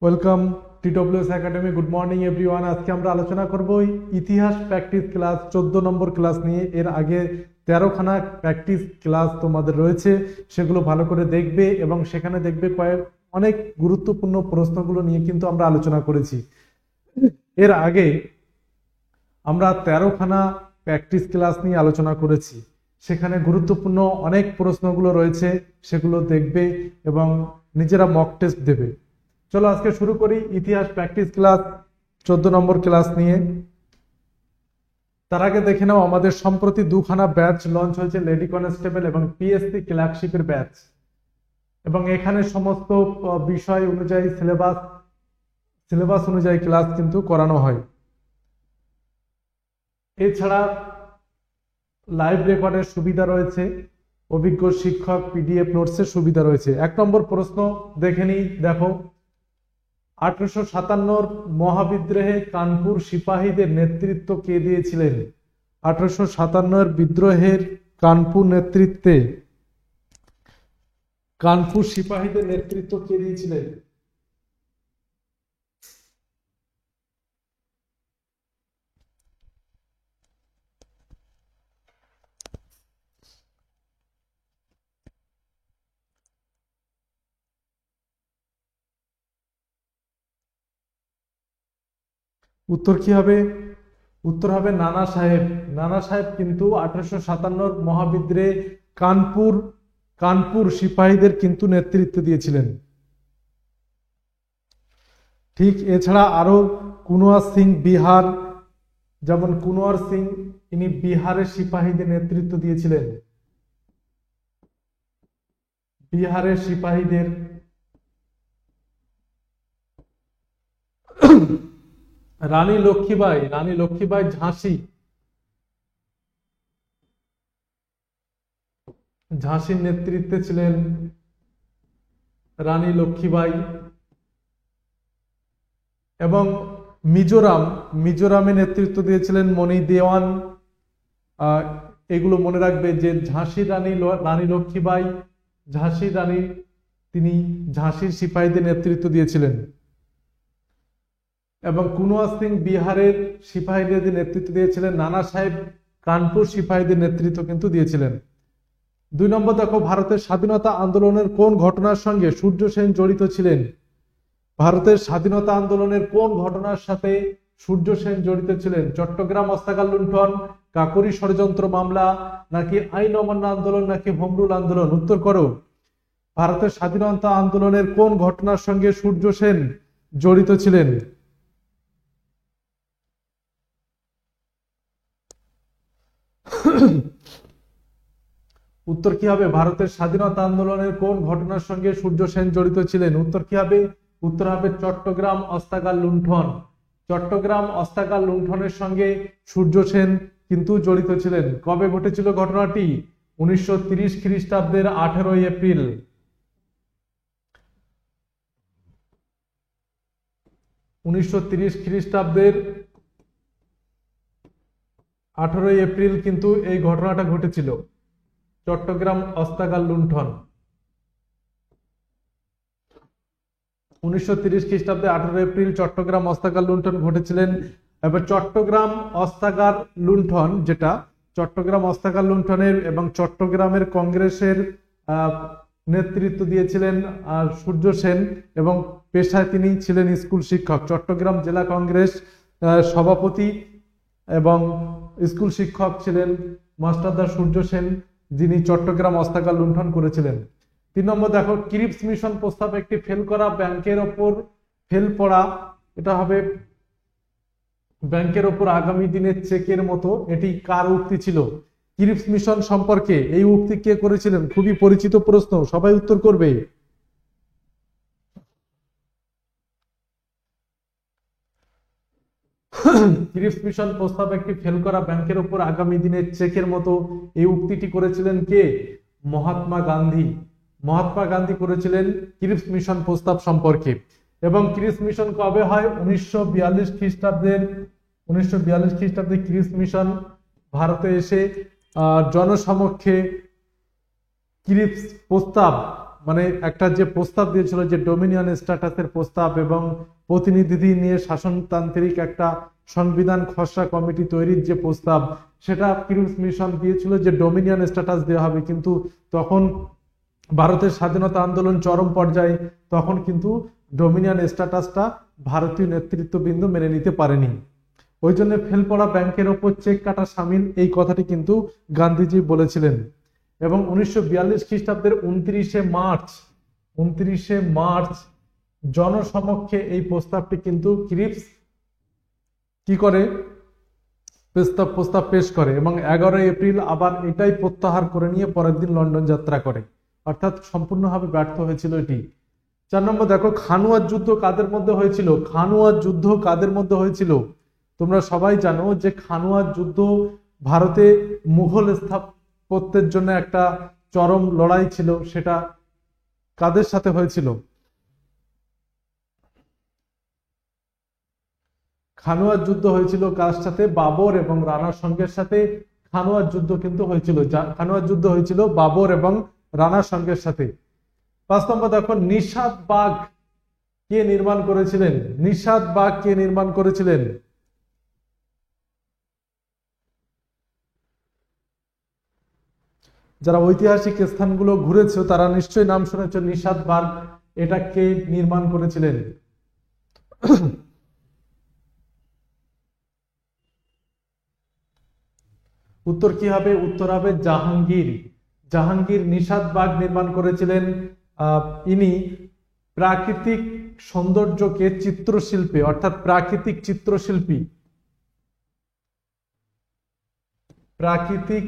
Welcome TWS academy. Good morning everyone. আজকে আমরা আলোচনা করব ইতিহাস প্র্যাকটিস ক্লাস 14 নম্বর ক্লাস নিয়ে। এর আগে 13খানা প্র্যাকটিস ক্লাস তোমাদের রয়েছে, সেগুলো ভালো করে দেখবে এবং সেখানে দেখবে অনেক গুরুত্বপূর্ণ প্রশ্নগুলো নিয়ে কিন্তু আমরা আলোচনা করেছি। এর আগে আমরা 13খানা প্র্যাকটিস ক্লাস নিয়ে আলোচনা করেছি, সেখানে গুরুত্বপূর্ণ অনেক প্রশ্নগুলো রয়েছে, সেগুলো দেখবে এবং নিজেরা মক টেস্ট দেবে। চলো আজকে শুরু করি ইতিহাস প্র্যাকটিস ক্লাস 14 নম্বর ক্লাস নিয়ে। তার আগে দেখে নাও আমাদের সম্প্রতি 2খানা ব্যাচ লঞ্চ হয়েছে, লেডি কনস্টেবল এবং পিএসসি ক্লার্কশিপের ব্যাচ, এবং এখানে সমস্ত বিষয় অনুযায়ী সিলেবাস অনুযায়ী ক্লাস কিন্তু করানো হয়। এছাড়া লাইভ রেকর্ডের সুবিধা রয়েছে, অভিজ্ঞ শিক্ষক পিডিএফ নোটসের সুবিধা রয়েছে। 1 নম্বর প্রশ্ন দেখে নিই, দেখো 1857 মহাবিদ্রোহে কানপুর সিপাহীদের নেতৃত্ব কে দিয়েছিলেন? 1857 বিদ্রোহের কানপুর সিপাহীদের নেতৃত্ব কে দিয়েছিলেন? উত্তর কি হবে? উত্তর হবে নানা সাহেব। নানা সাহেব কিন্তু 1857 মহাবিদ্রোহে কানপুর সিপাহীদের কিন্তু নেতৃত্ব দিয়েছিলেন। ঠিক এছাড়া আরো কুনওয়ার সিং বিহার, যেমন কুনওয়ার সিং ইনি বিহারের সিপাহীদের নেতৃত্ব দিয়েছিলেন। বিহারের সিপাহীদের রানী লক্ষ্মীবাই ঝাঁসির নেতৃত্বে ছিলেন রানী লক্ষ্মীবাই। এবং মিজোরামে নেতৃত্ব দিয়েছিলেন মণি দেওয়ান। এগুলো মনে রাখবে যে ঝাঁসির রানী লক্ষ্মীবাই, তিনি ঝাঁসির সিপাহীদের নেতৃত্ব দিয়েছিলেন। এবং কুনওয়ার সিং বিহারের সিপাহীদের নেতৃত্ব দিয়েছিলেন। নানা সাহেব কানপুর সিপাহীদের নেতৃত্ব কিন্তু দিয়েছিলেন। 2 নম্বর দেখো, ভারতের স্বাধীনতা আন্দোলনের কোন ঘটনার সঙ্গে সূর্য সেন জড়িত ছিলেন? ভারতের স্বাধীনতা আন্দোলনের কোন ঘটনার সাথে সূর্য সেন জড়িত ছিলেন? চট্টগ্রাম অস্ত্রাগার লুণ্ঠন, কাকোরি ষড়যন্ত্র মামলা, নাকি আইন অমান্য আন্দোলন, নাকি হোম রুল আন্দোলন? উত্তর করো। ভারতের স্বাধীনতা আন্দোলনের কোন ঘটনার সঙ্গে সূর্য সেন জড়িত ছিলেন? উত্তর কি হবে? ভারতের স্বাধীনতা আন্দোলনের কোন ঘটনার সঙ্গে সূর্য সেন জড়িত ছিলেন? উত্তর কি হবে? উত্তর হবে চট্টগ্রাম অস্ত্রাগার লুণ্ঠন। চট্টগ্রাম অস্ত্রাগার লুণ্ঠনের সঙ্গে সূর্য সেন কিন্তু জড়িত ছিলেন। কবে ঘটেছিল ঘটনাটি? 1930 খ্রিস্টাব্দের 18 এপ্রিল। 1930 খ্রিস্টাব্দের 18 এপ্রিল কিন্তু এই ঘটনাটা ঘটেছিল, চট্টগ্রাম অস্ত্রাগার লুণ্ঠন। 1930 খ্রিস্টাব্দে 18 এপ্রিল চট্টগ্রাম অস্ত্রাগার লুণ্ঠন ঘটেছিলেন। এবার চট্টগ্রাম অস্ত্রাগার লুণ্ঠন, যেটা চট্টগ্রাম অস্ত্রাগার লুণ্ঠনের এবং চট্টগ্রামের কংগ্রেসের নেতৃত্ব দিয়েছিলেন সূর্য সেন, এবং পেশায় তিনি ছিলেন স্কুল শিক্ষক। চট্টগ্রাম জেলা কংগ্রেস সভাপতি এবং স্কুল শিক্ষক ছিলেন মাস্টারদা সূর্য সেন, যিনি চট্টগ্রাম অস্ত্রাগার লুণ্ঠন করেছিলেন। 3 নম্বর দেখো, ক্রিপস মিশন প্রস্তাব একটি ফেল করা ব্যাংকের ওপর ফেল পড়া, এটা হবে ব্যাংকের ওপর আগামী দিনের চেকের মতো। এটি কার উক্তি ছিল? ক্রিপস মিশন সম্পর্কে এই উক্তি কে করেছিলেন? খুবই পরিচিত প্রশ্ন, সবাই উত্তর করবে। ক্রিপস মিশন প্রস্তাব একটি ফেল করা ব্যাংকের উপর আগামী দিনের চেকের মতো, এই উক্তিটি করেছিলেন কে? মহাত্মা গান্ধী করেছিলেন ক্রিপস মিশন প্রস্তাব সম্পর্কে। এবং ক্রিপস মিশন কবে হয়? 1942 খ্রিস্টাব্দে ক্রিপস মিশন ভারতে এসে জনসমক্ষে ক্রিপস প্রস্তাব মানে একটা যে প্রস্তাব দিয়েছিল যে ডোমিনিয়ন স্ট্যাটাসের প্রস্তাব এবং প্রতিনিধি নিয়ে শাসনতান্ত্রিক একটা সংবিধান খসড়া কমিটি তৈরির যে প্রস্তাব, সেটা ক্রিপস মিশন দিয়েছিল যে ডোমিনিয়ন স্ট্যাটাস দেওয়া হবে, কিন্তু তখন ভারতের স্বাধীনতা আন্দোলন চরম পর্যায়ে, তখন কিন্তু ডোমিনিয়ন স্ট্যাটাসটা ভারতীয় নেতৃত্ববৃন্দ মেনে নিতে পারেনি। ওই জন্য ফেল পড়া ব্যাংকের ওপর চেক কাটা সামিল, এই কথাটি কিন্তু গান্ধীজি বলেছিলেন। এবং 1942 খ্রিস্টাব্দের 29শে মার্চ জনসমক্ষে এই প্রস্তাবটি কিন্তু ক্রিপস কি করে প্রস্তাব পেশ করে এবং 11 এপ্রিল আবার এটাই প্রত্যাহার করে নিয়ে পরের দিন লন্ডন যাত্রা করে, অর্থাৎ সম্পূর্ণভাবে ব্যর্থ হয়েছিল এটি। 4 নম্বর দেখো, খানুয়ার যুদ্ধ কাদের মধ্যে হয়েছিল? খানুয়ার যুদ্ধ কাদের মধ্যে হয়েছিল? তোমরা সবাই জানো যে খানুয়ার যুদ্ধ ভারতে মুঘল স্থাপত্যের জন্য একটা চরম লড়াই ছিল, সেটা কাদের সাথে হয়েছিল? খানুয়ার যুদ্ধ হয়েছিল কার সাথে? বাবর এবং রানা সঙ্গের সাথে খানুয়ার যুদ্ধ কিন্তু হয়েছিল। খানুয়ার যুদ্ধ হয়েছিল বাবর এবং রানা সঙ্গের সাথে। 5 নম্বর দেখো, নিষাদ বাগ কে নির্মাণ করেছিলেন? নিষাদ বাগ কে নির্মাণ করেছিলেন? যারা ঐতিহাসিক স্থানগুলো ঘুরেছো তারা নিশ্চয়ই নাম শুনেছ, নিষাদ বাগ এটা কে নির্মাণ করেছিলেন? উত্তর কি হবে? উত্তর হবে জাহাঙ্গীর। জাহাঙ্গীর নিষাদ বাগ নির্মাণ করেছিলেন। ইনি প্রাকৃতিক সৌন্দর্যকে চিত্রশিল্পে, অর্থাৎ প্রাকৃতিক চিত্রশিল্পী, প্রাকৃতিক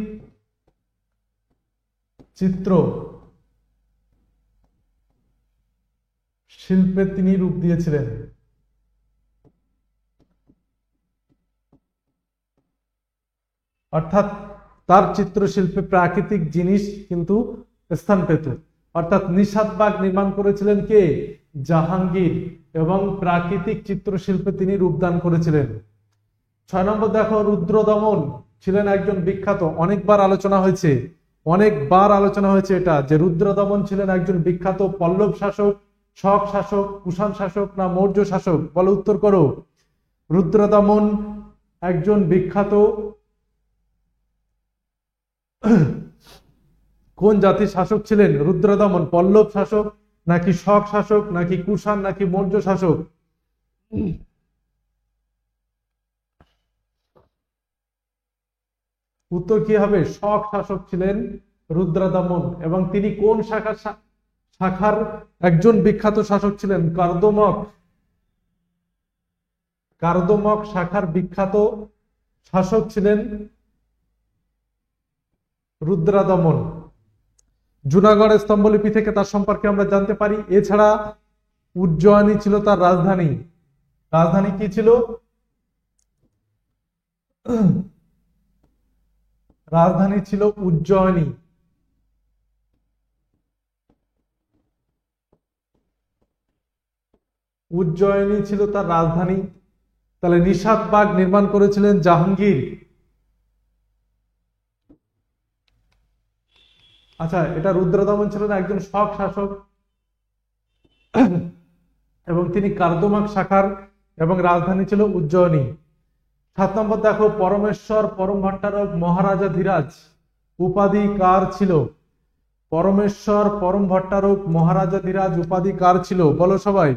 চিত্র শিল্পে তিনি রূপ দিয়েছিলেন। অর্থাৎ তার চিত্রশিল্পে প্রাকৃতিক জিনিস কিন্তু স্থান পেত। অর্থাৎ নিষাদ বাগ নির্মাণ করেছিলেন কে? জাহাঙ্গীর, এবং প্রাকৃতিক চিত্রশিল্পে তিনি রূপদান করেছিলেন। 6 নম্বর দেখো, রুদ্রদমন ছিলেন একজন বিখ্যাত, অনেকবার আলোচনা হয়েছে এটা, যে রুদ্রদমন ছিলেন একজন বিখ্যাত পল্লব শাসক, শক শাসক, কুষাণ শাসক না মৌর্য শাসক? বলো, উত্তর করো। রুদ্রদমন একজন বিখ্যাত কোন জাতির শাসক ছিলেন? রুদ্রদমন পল্লব শাসক নাকি শক শাসক নাকি কুষাণ নাকি মৌর্য শাসক? উত্তর কি হবে? শক শাসক ছিলেন রুদ্রদমন, এবং তিনি কোন শাখার একজন বিখ্যাত শাসক ছিলেন? কার্দমক শাখার বিখ্যাত শাসক ছিলেন রুদ্রদমন। জুনাগড় স্তম্ভলিপি থেকে তার সম্পর্কে আমরা জানতে পারি। এছাড়া উজ্জয়িনী ছিল তার রাজধানী। রাজধানী কি ছিল? রাজধানী ছিল উজ্জয়িনী। উজ্জয়িনী ছিল তার রাজধানী। তাহলে নিষাদ বাগ নির্মাণ করেছিলেন জাহাঙ্গীর। আচ্ছা, এটা রুদ্রদমন ছিলেন একজন শক শাসক এবং তিনি কার্দমাক শাখার, এবং রাজধানী ছিল উজ্জয়িনী। 7 নম্বর দেখো, পরমেশ্বর পরম ভট্টারক মহারাজা ধীরাজ উপাধি কার ছিল? পরমেশ্বর পরম ভট্টারক মহারাজা ধীরাজ উপাধি কার ছিল? বলো সবাই।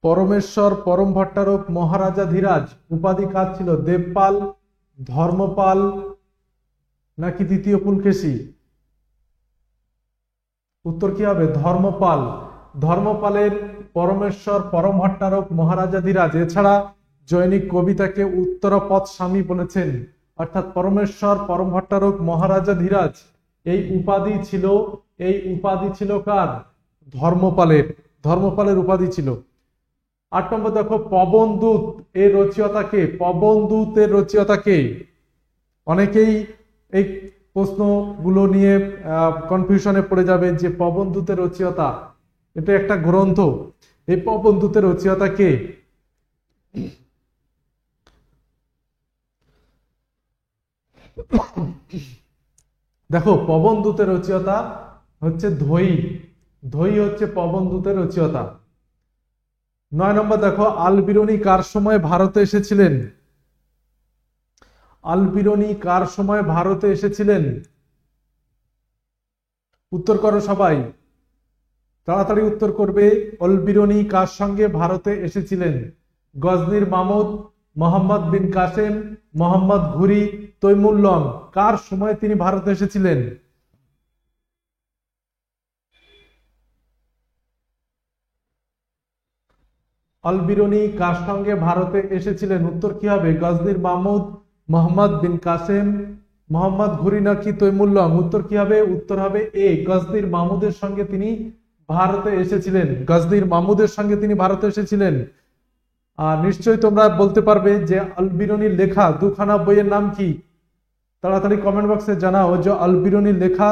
পরমেশ্বর পরম ভট্টারক মহারাজা ধীরাজ উপাধি কার ছিল? দেবপাল, ধর্মপাল নাকি দ্বিতীয় পুলকেশী? উত্তর কি হবে? ধর্মপাল। ধর্মপালের পরমেশ্বর পরম ভট্টারক মহারাজা ধীরাজ। এছাড়া জৈনিক কবিতাকে উত্তরপথ স্বামী বলেছেন। অর্থাৎ পরমেশ্বর পরম ভট্টারক মহারাজা ধীরাজ এই উপাধি ছিল কার? ধর্মপালের উপাধি ছিল। 8 নম্বর দেখো, পবনদূত এর রচয়িতাকে? অনেকেই এই প্রশ্নগুলো নিয়ে কনফিউশনে পড়ে যাবে যে পবনদূতের রচয়িতা, এটা একটা গ্রন্থ, এই পবনদূতের রচয়িতা কে? দেখো পবনদূতের রচয়িতা হচ্ছে ধৈ। ধৈ হচ্ছে পবনদূতের রচয়িতা। 9 নম্বর দেখো আল-বিরুনি কার সময় ভারতে এসেছিলেন? আল-বিরুনি কার সময় ভারতে এসেছিলেন? উত্তর করো সবাই, তাড়াতাড়ি উত্তর করবে। আল-বিরুনি কার সঙ্গে ভারতে এসেছিলেন? গজনীর মামুদ, মোহাম্মদ বিন কাসেম, মোহাম্মদ ঘুরি, তৈমুর লং, কার সময় তিনি ভারতে এসেছিলেন? আল-বিরুনি কার সঙ্গে ভারতে এসেছিলেন? উত্তর কি হবে? গজনীর মামুদ, মোহাম্মদ বিন কাসেম, মোহাম্মদ ঘুরি নাকি তৈমুর লং? উত্তর কি হবে? উত্তর হবে এ, গজনীর মামুদের সঙ্গে তিনি ভারতে এসেছিলেন। গজনীর মামুদের সঙ্গে তিনি ভারতে এসেছিলেন। আর নিশ্চয়ই তোমরা বলতে পারবে যে আল-বিরুনির লেখা দুখানা বইয়ের নাম কি? তাড়াতাড়ি কমেন্ট বক্সে জানাও যে আল-বিরুনির লেখা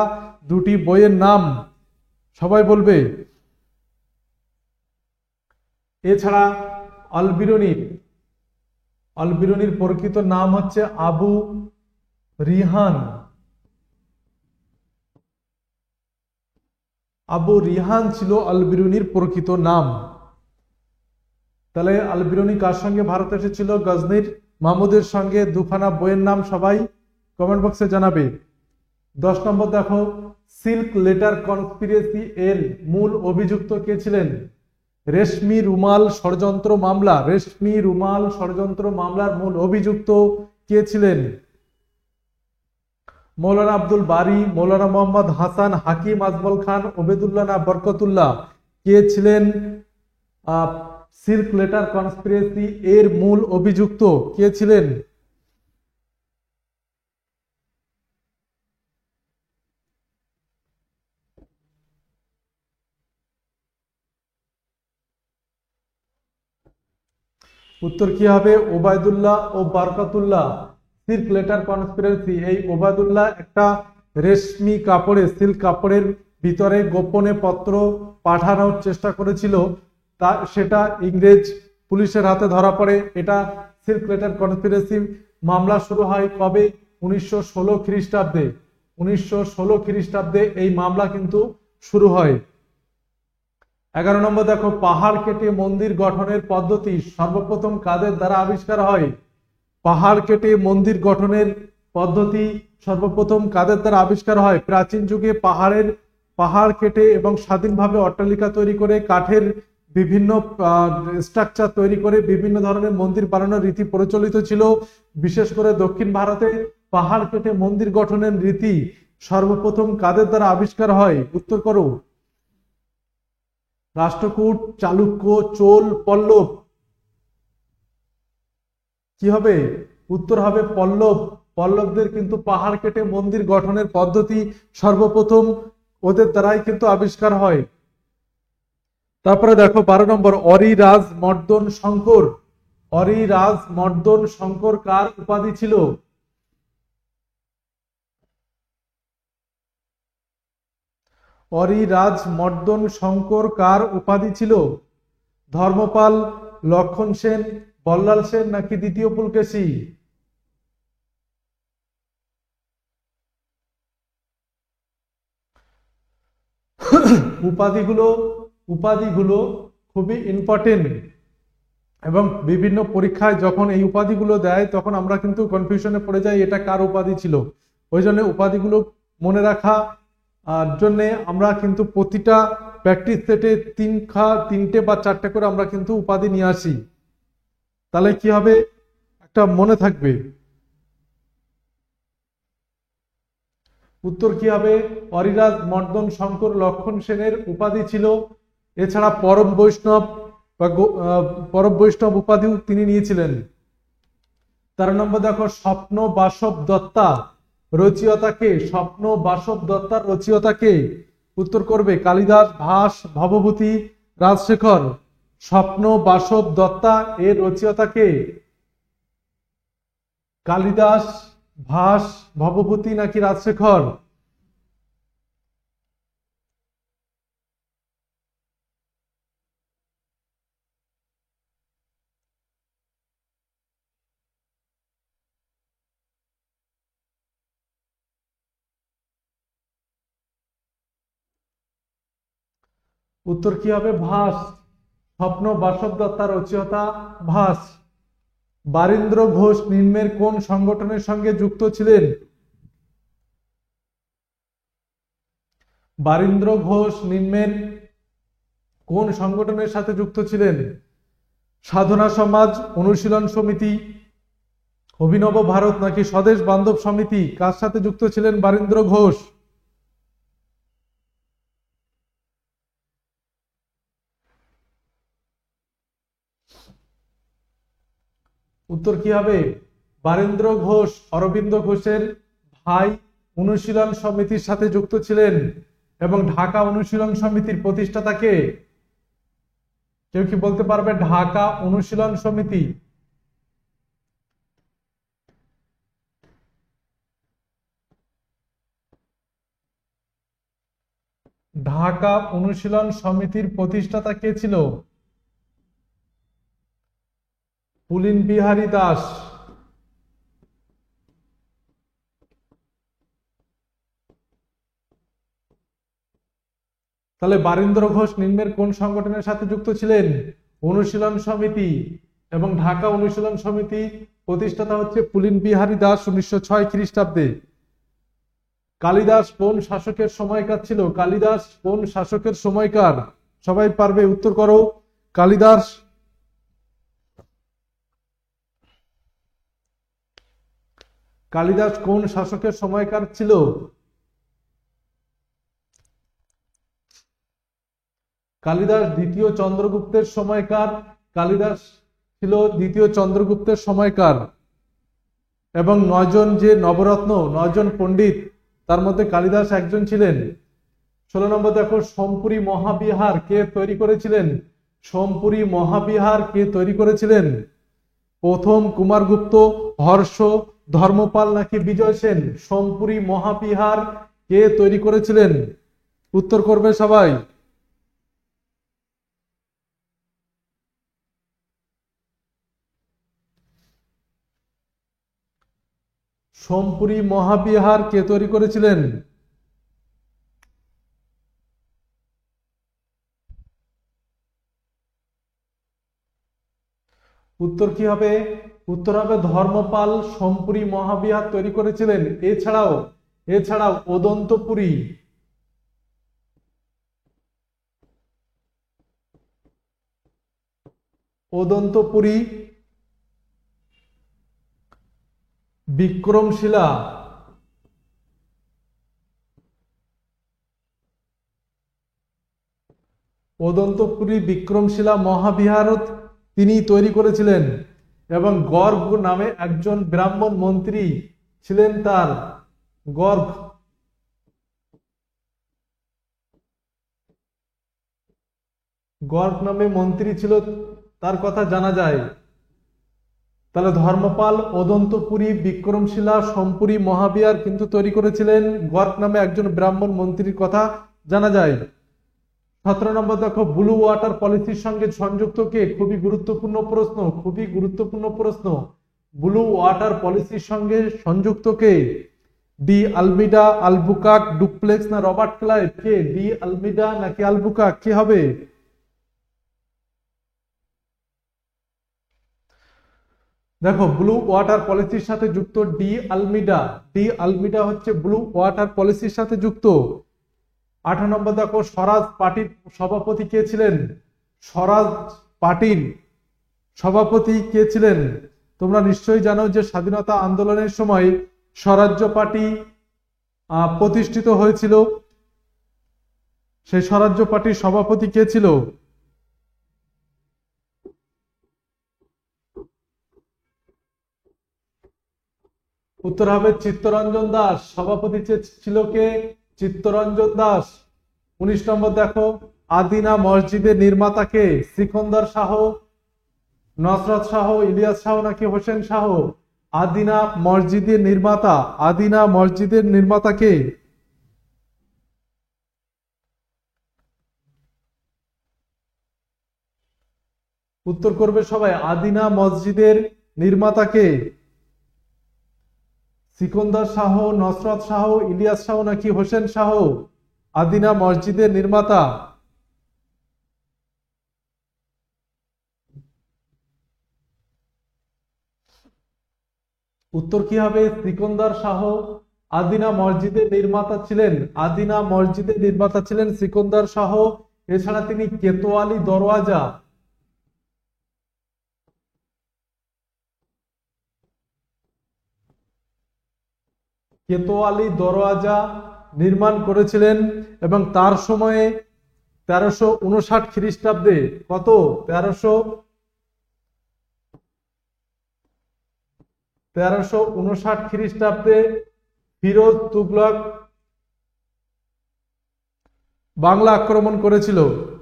দুটি বইয়ের নাম। সবাই বলবে। এছাড়া আল-বিরুনির আল-বিরুনির প্রকৃত নাম হচ্ছে আবু রিহান। আবু রিহান ছিল আল-বিরুনির প্রকৃত নাম। তাহলে আল-বিরুনি কার সঙ্গে ভারতে এসেছিল? গজনীর মামুদের সঙ্গে। দুখানা বইয়ের নাম সবাই কমেন্ট বক্সে জানাবে। 10 নম্বর দেখো সিল্ক লেটার কনস্পিরেসি এর মূল অভিযুক্ত কে ছিলেন? রেশমি রুমাল ষড়যন্ত্র মামলা। রেশমি রুমাল ষড়যন্ত্র মামলার মূল অভিযুক্ত কে ছিলেন? মৌলানা আব্দুল বারী, মৌলানা মোহাম্মদ হাসান, হাকিম আজমল খান, ওবেদুল্লাহ না বরকতুল্লাহ? কে ছিলেন সিল্ক লেটার কনস্পিরেসি এর মূল অভিযুক্ত? কে ছিলেন? উত্তর কি হবে? ওবায়দুল্লাহ ও বরকতুল্লাহ। সিল্ক লেটার কনস্পিরেসি, এই ওবায়দুল্লাহ একটা রেশমি কাপড়ে, সিল্ক কাপড়ের ভিতরে গোপনে পত্র পাঠানোর চেষ্টা করেছিল, তা সেটা ইংরেজ পুলিশের হাতে ধরা পড়ে। এটা সিল্ক লেটার কনস্পিরেসি মামলা শুরু হয় কবে? 1916 খ্রিস্টাব্দে। 1916 খ্রিস্টাব্দে এই মামলা কিন্তু শুরু হয়। 11 নম্বর দেখো পাহাড় কেটে মন্দির গঠনের পদ্ধতি সর্বপ্রথম কাদের দ্বারা আবিষ্কার হয়? পাহাড় কেটে মন্দির গঠনের পদ্ধতি সর্বপ্রথম কাদের দ্বারা আবিষ্কার হয়? প্রাচীন যুগে পাহাড় কেটে এবং স্বাধীনভাবে অট্টালিকা তৈরি করে কাঠের বিভিন্ন স্ট্রাকচার তৈরি করে বিভিন্ন ধরনের মন্দির বানানোর রীতি প্রচলিত ছিল। বিশেষ করে দক্ষিণ ভারতে পাহাড় কেটে মন্দির গঠনের রীতি সর্বপ্রথম কাদের দ্বারা আবিষ্কার হয়? উত্তর করো। রাষ্ট্রকূট, চালুক্য, চোল, পল্লব? কি হবে? উত্তর হবে পল্লব। পল্লবদের কিন্তু পাহাড় কেটে মন্দির গঠনের পদ্ধতি সর্বপ্রথম ওদের দ্বারাই কিন্তু আবিষ্কার হয়। তারপরে দেখো 12 নম্বর অরিরাজ মর্দন শঙ্কর। অরিরাজ মর্দন শঙ্কর কার উপাধি ছিল? অরিরাজ মর্দন শঙ্কর কার উপাধি ছিল? ধর্মপাল, লক্ষণ সেন, বল্লাল সেন নাকি দ্বিতীয় পুলকেশী? উপাধিগুলো উপাধিগুলো খুবই ইম্পর্টেন্ট এবং বিভিন্ন পরীক্ষায় যখন এই উপাধিগুলো দেয় তখন আমরা কিন্তু কনফিউশনে পড়ে যাই এটা কার উপাধি ছিল। ওই জন্য উপাধিগুলো মনে রাখা জন্য আমরা কিন্তু প্রতিটা প্র্যাকটিস সেটে তিনটে বা চারটে করে আমরা কিন্তু উপাধি নিয়ে আসি। তাহলে কি হবে? একটা মনে থাকবে। উত্তর কি হবে? অরিরাজ মর্দন শঙ্কর লক্ষণ সেনের উপাধি ছিল। এছাড়া পরম বৈষ্ণব বা পরম বৈষ্ণব উপাধিও তিনি নিয়েছিলেন। 13 নম্বর দেখো স্বপ্ন বাসব দত্তা রচয়িতা কে? স্বপ্ন বাসব দত্তার রচয়িতা কে? উত্তর করবে। কালিদাস, ভাস, ভবভূতি, রাজশেখর? স্বপ্ন বাসব দত্তা এর রচয়িতা কে? কালিদাস, ভাস, ভবভূতি নাকি রাজশেখর? উত্তর কি হবে? ভাস। স্বপ্ন বাসব দত্তার রচয়িতা ভাস। বারীন্দ্র ঘোষ নিম্নের কোন সংগঠনের সঙ্গে যুক্ত ছিলেন? বারীন্দ্র ঘোষ নিম্নের কোন সংগঠনের সাথে যুক্ত ছিলেন? সাধনা সমাজ, অনুশীলন সমিতি, অভিনব ভারত নাকি স্বদেশ বান্ধব সমিতি? কার সাথে যুক্ত ছিলেন বারীন্দ্র ঘোষ? উত্তর কি হবে? বারীন্দ্র ঘোষ অরবিন্দ ঘোষের ভাই, অনুশীলন সমিতির সাথে যুক্ত ছিলেন। এবং ঢাকা অনুশীলন সমিতির প্রতিষ্ঠাতা কে? কেউ কি বলতে পারবে ঢাকা অনুশীলন সমিতি? ঢাকা অনুশীলন সমিতির প্রতিষ্ঠাতা কে ছিল? পুলিন বিহারী দাস। তাহলে বারীন্দ্র ঘোষ নিম্নের কোন সংগঠনের সাথে যুক্ত ছিলেন? অনুশীলন সমিতি। এবং ঢাকা অনুশীলন সমিতি প্রতিষ্ঠাতা হচ্ছে পুলিন বিহারী দাস 1906 খ্রিস্টাব্দে। কালিদাস কোন শাসকের সময়কার ছিল? কালিদাস কোন শাসকের সময়কার? সবাই পারবে, উত্তর করো। কালিদাস কোন শাসকের সময়কার ছিল? কালিদাস দ্বিতীয় চন্দ্রগুপ্তের সময়কার। কালিদাস ছিল দ্বিতীয় চন্দ্রগুপ্তের সময়কার। এবং 9 জন যে নবরত্ন, 9 জন পণ্ডিত, তার মধ্যে কালিদাস একজন ছিলেন। 16 নম্বর দেখো, সোমপুরী মহাবিহার কে তৈরি করেছিলেন? সোমপুরী মহাবিহার কে তৈরি করেছিলেন? প্রথম কুমারগুপ্ত, হর্ষ, ধর্মপাল নাকি বিজয় সেন? সোমপুরী মহাবিহার কে তৈরি করেছিলেন? উত্তর করবে সবাই। সোমপুরী মহাবিহার কে তৈরি করেছিলেন? উত্তর কি হবে? উত্তর হবে ধর্মপাল সোমপুরী মহাবিহার তৈরি করেছিলেন। এছাড়াও ওদন্তপুরী, বিক্রমশিলা, বিক্রমশিলা মহাবিহার তিনি তৈরি করেছিলেন। এবং গর্গ নামে একজন ব্রাহ্মণ মন্ত্রী ছিলেন তার। গর্গ নামে মন্ত্রী ছিল, তার কথা জানা যায়। তাহলে ধর্মপাল, ওদন্তপুরী, বিক্রমশিলা, সোমপুরী মহাবিহার কিন্তু তৈরি করেছিলেন গর্গ নামে একজন ব্রাহ্মণ মন্ত্রীর কথা জানা যায়। 17 নম্বর দেখো, ব্লু ওয়াটার পলিসির সঙ্গে সংযুক্ত কে? খুবই গুরুত্বপূর্ণ প্রশ্ন। ব্লু ওয়াটার পলিসির সঙ্গে সংযুক্ত কে? ডি আলমিডা, আলবুকাক, ডুপ্লেক্স না রবার্ট ক্লাইভ? কে? ডি আলমিডা নাকি আলবুকাক, কি হবে? দেখো, ব্লু ওয়াটার পলিসির সাথে যুক্ত ডি আলমিডা হচ্ছে ব্লু ওয়াটার পলিসির সাথে যুক্ত। 18 নম্বর দেখো, স্বরাজ পার্টির সভাপতি কে ছিলেন? স্বরাজ পার্টির সভাপতি কে ছিলেন? তোমরা নিশ্চয়ই জানো যে স্বাধীনতা আন্দোলনের সময় স্বরাজ্য পার্টি প্রতিষ্ঠিত হয়েছিল। সেই স্বরাজ্য পার্টির সভাপতি কে ছিল? উত্তর হবে চিত্তরঞ্জন দাস। সভাপতি ছিল কে? চিত্তরঞ্জন দাস। 19 নম্বর দেখো, আদিনা মসজিদের নির্মাতা কে? সিকন্দর শাহ, নসরত শাহ, ইলিয়াস শাহ নাকি হোসেন শাহ? আদিনা মসজিদের নির্মাতা কে? উত্তর করবে সবাই। আদিনা মসজিদের নির্মাতা কে? সিকন্দর শাহ, নসরত শাহ, ইলিয়াস শাহ নাকি হোসেন শাহ? আদিনা মসজিদের নির্মাতা। উত্তর কি হবে? সিকন্দর শাহ আদিনা মসজিদের নির্মাতা ছিলেন। আদিনা মসজিদের নির্মাতা ছিলেন সিকন্দর শাহ। এছাড়া তিনি কেতোয়ালি দরওয়াজা কেতোয়ালি দরওয়াজা নির্মাণ করেছিলেন এবং তার সময়ে 1359 খ্রিস্টাব্দে কত 1359 খ্রিস্টাব্দে ফিরোজ তুগলক বাংলা আক্রমণ করেছিল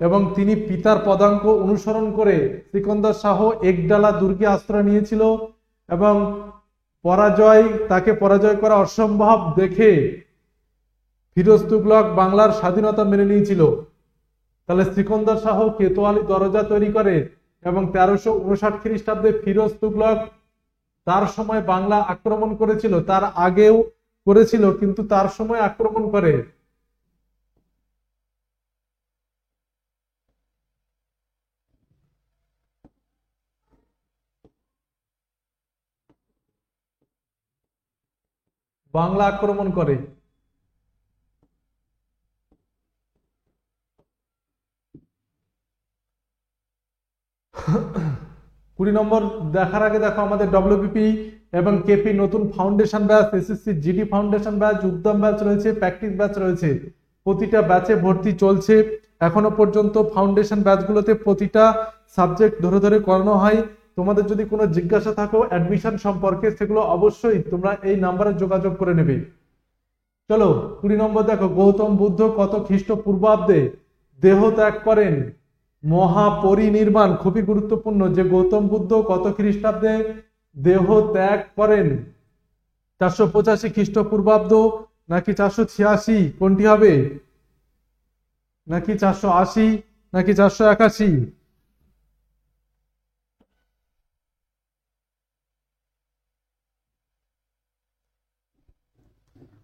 এবং তিনি পিতার পদাঙ্ক অনুসরণ করে সিকন্দর শাহ একডালা দুর্গে আশ্রয় নিয়েছিল এবং তাকে পরাজয় করা অসম্ভব দেখে ফিরোজ তুগলক বাংলার স্বাধীনতা মেনে নিয়েছিল। তাহলে সিকন্দর শাহ কেতোয়ালি দরজা তৈরি করে এবং 1359 খ্রিস্টাব্দে ফিরোজ তুগলক তার সময় বাংলা আক্রমণ করেছিল, তার আগেও করেছিল কিন্তু তার সময় আক্রমণ করে। বাংলা আক্রমণ করে। 20 নম্বর দেখার আগে দেখো আমাদের ডব্লিউবিপি এবং কেপি নতুন foundation batch, SSC GD foundation batch, উদ্যম ব্যাচ রয়েছে, প্র্যাকটিস ব্যাচ রয়েছে। প্রতিটা ব্যাচে ভর্তি চলছে এখনো পর্যন্ত। ফাউন্ডেশন ব্যাচগুলোতে প্রতিটা সাবজেক্ট ধরে ধরে করানো হয়। তোমাদের যদি কোনো জিজ্ঞাসা থাকো অ্যাডমিশন সম্পর্কে সেগুলো অবশ্যই তোমরা এই নাম্বারে যোগাযোগ করে নেবে। চলো 20 নম্বর দেখো, গৌতম বুদ্ধ কত খ্রিস্টপূর্বাব্দে দেহ ত্যাগ করেন? মহাপরিনির্বাণ, খুবই গুরুত্বপূর্ণ যে গৌতম বুদ্ধ কত খ্রিস্টাব্দে দেহ ত্যাগ করেন? 485 খ্রিস্টপূর্বাব্দ নাকি 486, কোনটি হবে? নাকি 480 নাকি 481?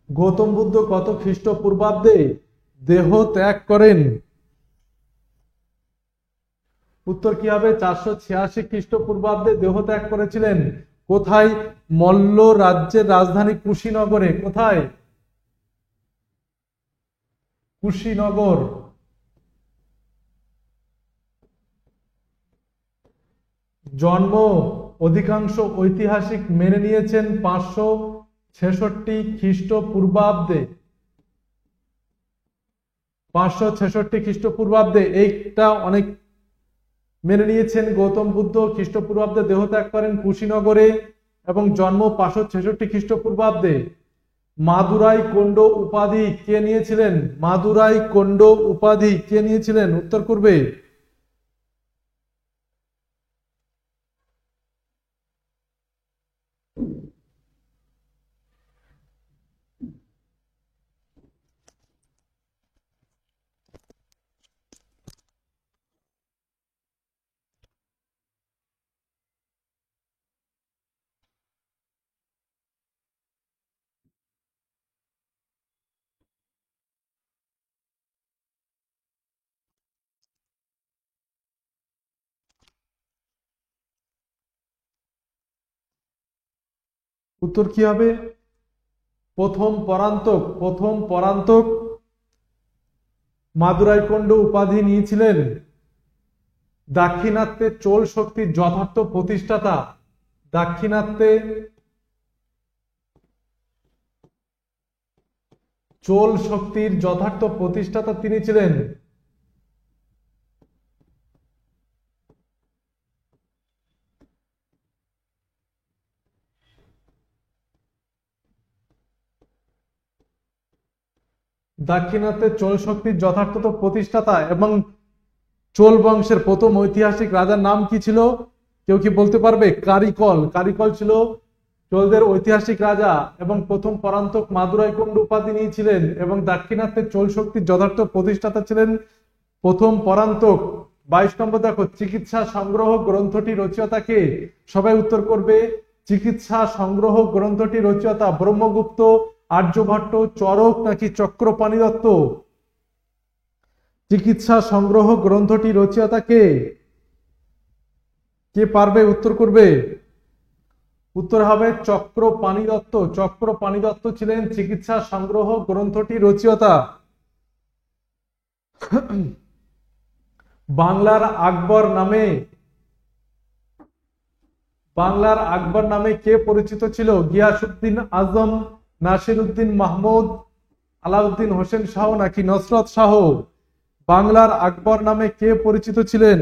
গৌতম বুদ্ধ কত খ্রিস্টপূর্বাব্দে দেহ ত্যাগ করেন? উত্তর কি হবে? 486 খ্রিস্টপূর্বাব্দে দেহ ত্যাগ করেছিলেন। কোথায়? মল্ল রাজ্যের রাজধানী কুশীনগরে। কোথায়? কুশীনগর। জন্ম অধিকাংশ ঐতিহাসিক মেনে নিয়েছেন 566 খ্রিস্টপূর্বাব্দে। 566 খ্রিস্টপূর্বাব্দে এইটা অনেক মেনে নিয়েছেন। গৌতম বুদ্ধ খ্রিস্টপূর্বাব্দে দেহত্যাগ করেন কুশীনগরে এবং জন্ম 566 খ্রিস্টপূর্বাব্দে। মাদুরাই কোন্ড উপাধি কে নিয়েছিলেন? মাদুরাই কোন্ড উপাধি কে নিয়েছিলেন? উত্তর করবে। উত্তর কি হবে? প্রথম পরান্তক। প্রথম পরান্তক মাদুরাই কোন্ড উপাধি নিয়েছিলেন। দাক্ষিণাত্যে চোল শক্তির যথার্থ প্রতিষ্ঠাতা। দাক্ষিণাত্যে চোল শক্তির যথার্থ প্রতিষ্ঠাতা তিনি ছিলেন। দাক্ষিণাত্যে চোল শক্তির যথার্থ প্রতিষ্ঠাতা এবং চোল বংশের প্রথম ঐতিহাসিক রাজার নাম কি ছিল? কেউ কি বলতে পারবে? কারিকল। কারিকল ছিল চোলদের ঐতিহাসিক রাজা এবং প্রথম পরান্তক মাদুরাই কোন্ড উপাধি নিয়েছিলেন এবং দাক্ষিণাত্যে চোল শক্তির যথার্থ প্রতিষ্ঠাতা ছিলেন প্রথম পরান্তক। 22 নম্বর দেখো, চিকিৎসা সংগ্রহ গ্রন্থটি রচয়িতা কে? সবাই উত্তর করবে। চিকিৎসা সংগ্রহ গ্রন্থটি রচয়িতা ব্রহ্মগুপ্ত, আর্যভট্ট, চরক নাকি চক্রপাণি দত্ত? চিকিৎসা সংগ্রহ গ্রন্থটি রচয়িতা কে? কে পারবে উত্তর করবে? উত্তর হবে চক্রপাণি দত্ত। চক্রপাণি দত্ত ছিলেন চিকিৎসা সংগ্রহ গ্রন্থটি রচয়িতা। বাংলার আকবর নামে কে পরিচিত ছিল? গিয়াসউদ্দিন আজম, নাসিরউদ্দিন মাহমুদ, আলাউদ্দিন হোসেন শাহ নাকি নসরত শাহ? বাংলার আকবর নামে কে পরিচিত ছিলেন?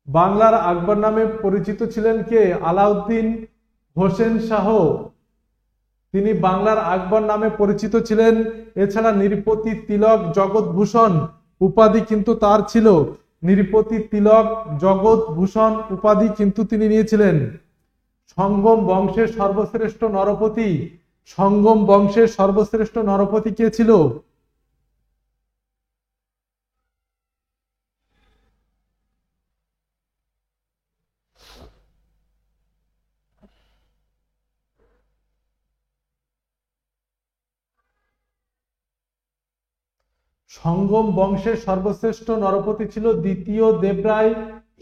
বাংলার আকবর নামে পরিচিত ছিলেন কে? আলাউদ্দিন হোসেন শাহ, তিনি বাংলার আকবর নামে পরিচিত ছিলেন। এছাড়া নৃপতি তিলক জগৎভূষণ উপাধি কিন্তু তার ছিল। নৃপতি তিলক জগৎভূষণ উপাধি কিন্তু তিনি নিয়েছিলেন। সঙ্গম বংশের সর্বশ্রেষ্ঠ নরপতি কে ছিল? সঙ্গম বংশের সর্বশ্রেষ্ঠ নরপতি ছিল দ্বিতীয় দেবরায়।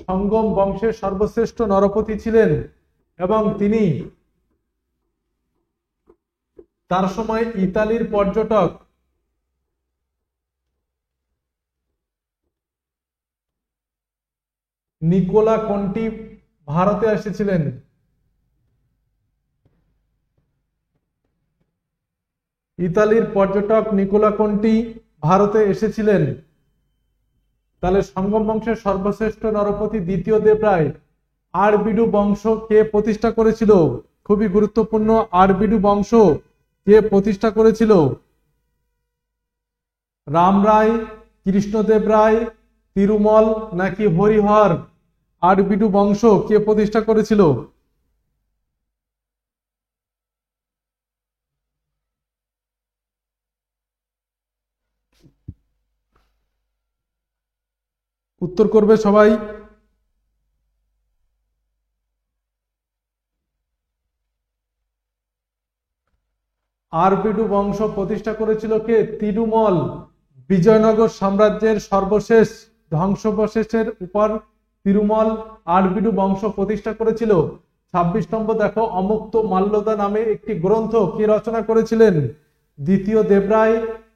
সঙ্গম বংশের সর্বশ্রেষ্ঠ নরপতি ছিলেন এবং তিনি তার সময় ইতালির পর্যটক নিকোলা কন্টি ভারতে এসেছিলেন। ইতালির পর্যটক নিকোলা কন্টি ভারতে এসেছিলেন। তাহলে সঙ্গম বংশের সর্বশ্রেষ্ঠ নরপতি দ্বিতীয় দেবরায়। আরবিডু বংশ কে প্রতিষ্ঠা করেছিল? খুবই গুরুত্বপূর্ণ, আরবিডু বংশ কে প্রতিষ্ঠা করেছিল? রামরায়, কৃষ্ণদেব রায়, তিরুমল নাকি হরিহর? আরবিডু বংশ কে প্রতিষ্ঠা করেছিল? উত্তর করবে সবাই। আরবিডু বংশ প্রতিষ্ঠা করেছিল কে? তিরুমল। বিজয়নগর সাম্রাজ্যের সর্বশেষ ধ্বংসাবশেষের উপর তিরুমল আরবিডু বংশ প্রতিষ্ঠা করেছিল। 26 নম্বর দেখো, অমুক্ত মাল্যদা নামে একটি গ্রন্থ কে রচনা করেছিলেন? দ্বিতীয় দেবরায়,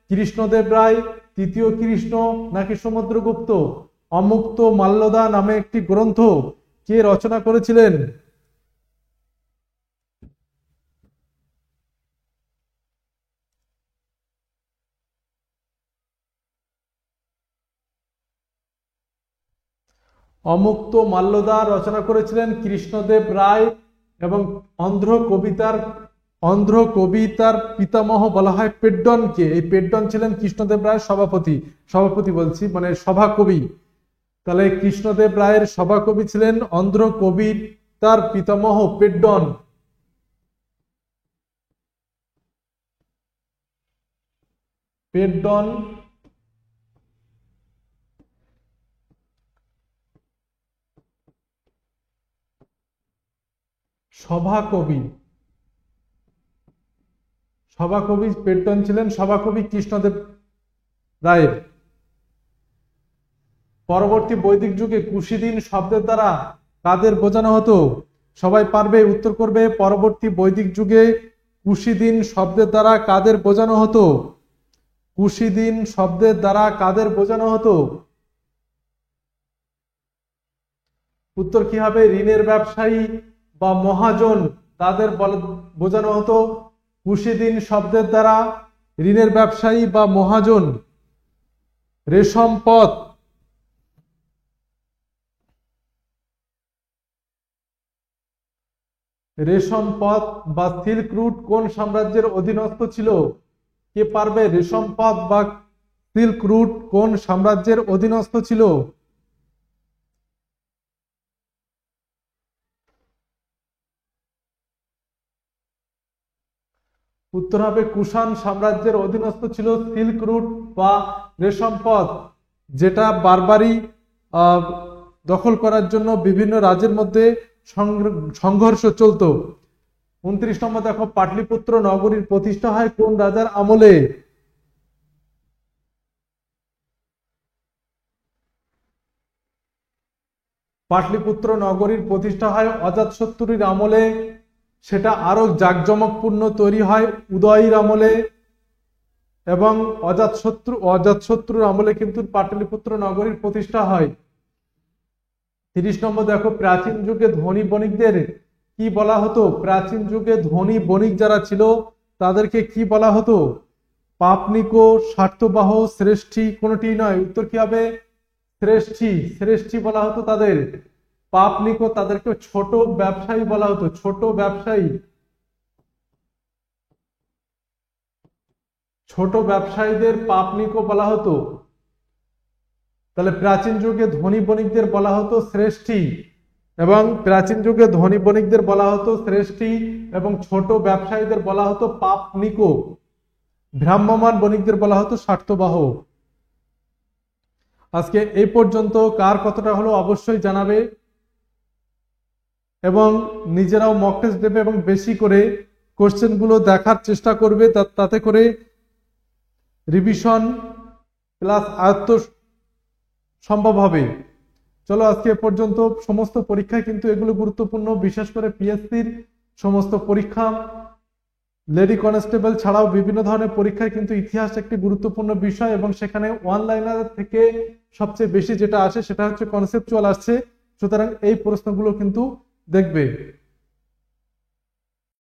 কৃষ্ণদেব রায়, তৃতীয় কৃষ্ণ নাকি সমুদ্রগুপ্ত? অমুক্ত মাল্যদা নামে একটি গ্রন্থ কে রচনা করেছিলেন? অমুক্ত মাল্যদা রচনা করেছিলেন কৃষ্ণদেব রায় এবং অন্ধ্র কবিতার পিতামহ বলা হয় পেড্ডনকে। এই পেড্ডন ছিলেন কৃষ্ণদেব রায়ের সভাপতি বলছি মানে সভাকবি। তাহলে কৃষ্ণদেব রায়ের সভাকবি ছিলেন অন্ধ্র কবিতার পিতামহ পেড্ডন। পেড্ডন সভাকবি পেড্ডন ছিলেন সভাকবি কৃষ্ণদেব রায়ের। পরবর্তী বৈদিক যুগে কুশিদিন শব্দের দ্বারা কাদের বোঝানো হতো? সবাই পারবে, উত্তর করবে। পরবর্তী বৈদিক যুগে কুশিদিন শব্দের দ্বারা কাদের বোঝানো হতো? কুশিদিন শব্দের দ্বারা কাদের বোঝানো হতো? উত্তর কি হবে? ঋণের ব্যবসায়ী বা মহাজন তাদের বোঝানো হতো কুশিদিন শব্দের দ্বারা। ঋণের ব্যবসায়ী বা মহাজন। রেশম পথ বা সিল্ক রুট কোন সাম্রাজ্যের অধীনস্থ ছিল? কে পারবে? রেশম পথ বা সিল্ক রুট কোন সাম্রাজ্যের অধীনস্থ ছিল? উত্তর হবে কুষাণ সাম্রাজ্যের অধীনস্থ ছিল সিল্ক রুট বা রেশম পথ, যেটা বারবারই দখল করার জন্য বিভিন্ন রাজ্যের মধ্যে সংঘর্ষ চলতো। 29 নম্বর দেখো, পাটলিপুত্র নগরীর প্রতিষ্ঠা হয় কোন রাজার আমলে? পাটলিপুত্র নগরীর প্রতিষ্ঠা হয় অজাতশত্রুর আমলে, সেটা আরো জাঁকজমকপূর্ণ তৈরি হয় উদয়ের আমলে, এবং অজাতশত্রুর আমলে কিন্তু পাটলিপুত্র নগরীর প্রতিষ্ঠা হয়। 30 নম্বর দেখো, প্রাচীন যুগে ধনী বণিকদের কি বলা হতো? প্রাচীন যুগে ধনী বণিক যারা ছিল তাদেরকে কি বলা হতো? পাপনিকো, স্বার্থবাহ, শ্রেষ্ঠী, কোনটি নয়, উত্তর কি হবে? শ্রেষ্ঠী। শ্রেষ্ঠী বলা হতো তাদের। পাপনিকো তাদেরকে ছোট ব্যবসায়ী বলা হতো, ছোট ব্যবসায়ী। ছোট ব্যবসায়ীদের পাপনিকো বলা হতো। তাহলে প্রাচীন যুগে ধনী বণিকদের বলা হতো শ্রেষ্ঠী, এবং প্রাচীন যুগে ধনী বণিকদের বলা হতো শ্রেষ্ঠী, এবং ছোট ব্যবসায়ীদের বলা হতো পাপনিকো। ভ্রাম্যমাণ বণিকদের বলা হতো স্বার্থবাহ। আজকে এই পর্যন্ত কার কতটা হলো অবশ্যই জানাবে, এবং নিজেরাও মক টেস্ট দেবে এবং বেশি করে কোশ্চেন গুলো দেখার চেষ্টা করবে, তাতে করে রিভিশন প্লাস আয়ত্ত সম্ভব হবে। চলো আজকে এ পর্যন্ত। সমস্ত পরীক্ষায় কিন্তু এগুলো গুরুত্বপূর্ণ, বিশেষ করে পিএসসির সমস্ত পরীক্ষা, লেডি কনস্টেবল ছাড়াও বিভিন্ন ধরনের পরীক্ষায় কিন্তু ইতিহাস একটি গুরুত্বপূর্ণ বিষয়, এবং সেখানে ওয়ানলাইনার থেকে সবচেয়ে বেশি যেটা আসে সেটা হচ্ছে কনসেপচুয়াল আসছে। সুতরাং এই প্রশ্নগুলো কিন্তু দেখবে।